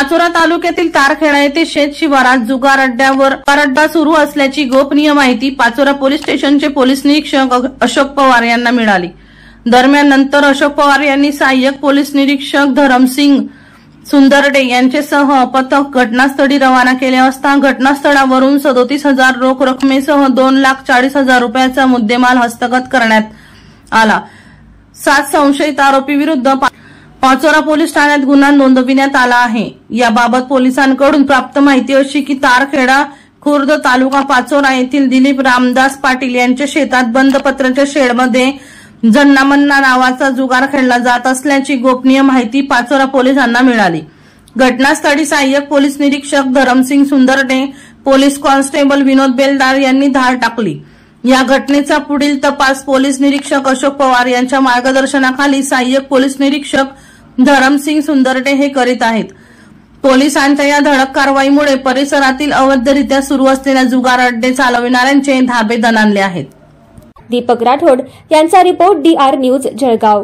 पाचोरा तालुक्यातील तारखेडा येथे शेत शिवारात जुगार अड्डा सुरू असल्याची गोपनीय माहिती पाचोरा पोलीस स्टेशनचे पोलीस निरीक्षक अशोक पवार यांना मिळाली। दरम्यान नंतर अशोक पवार यांनी सहाय्यक पोलीस निरीक्षक धरमसिंग सुंदरडे यांच्यासह पथक घटनास्थळी रवाना केले असता घटनास्थळावरून 37,000 रोख रकमेसह 2,40,000 रुपयाचा मुद्देमाल हस्तगत करण्यात आला। 7 संशयित आरोपी विरुद्ध पाचोरा पोलीस ठाण्यात गुन्हा नोंदविण्यात आला आहे। याबाबत पोलिसांकडून प्राप्त माहिती अशी की तारखेडा खुर्द तालुका पाचोरा येथील दिलीप रामदास पाटील यांच्या शेतात बंद पत्र्याच्या शेडमध्ये जन्नामन्ना नावाचा जुगार खेळला जात असल्याची गोपनीय माहिती पाचोरा पोलिसांना मिळाली। घटनास्थळी सहाय्यक पोलीस निरीक्षक धरमसिंग सुंदरडे, पोलीस कॉन्स्टेबल विनोद बेलदार यांनी धाड टाकली। या घटनेचा पुढील तपास पोलीस निरीक्षक अशोक पवार यांच्या मार्गदर्शनाखाली सहाय्यक पोलीस निरीक्षक धरमसिंग सुंदरडे हे करीत आहेत। पोलिसांच्या या धडक कारवाईमुळे परिसरातील अवैधरित्या सुरू असलेल्या जुगार अड्डे चालविणाऱ्यांचे धाबे दणाणले आहेत। दीपक राठोड यांचा रिपोर्ट DR न्यूज जळगाव।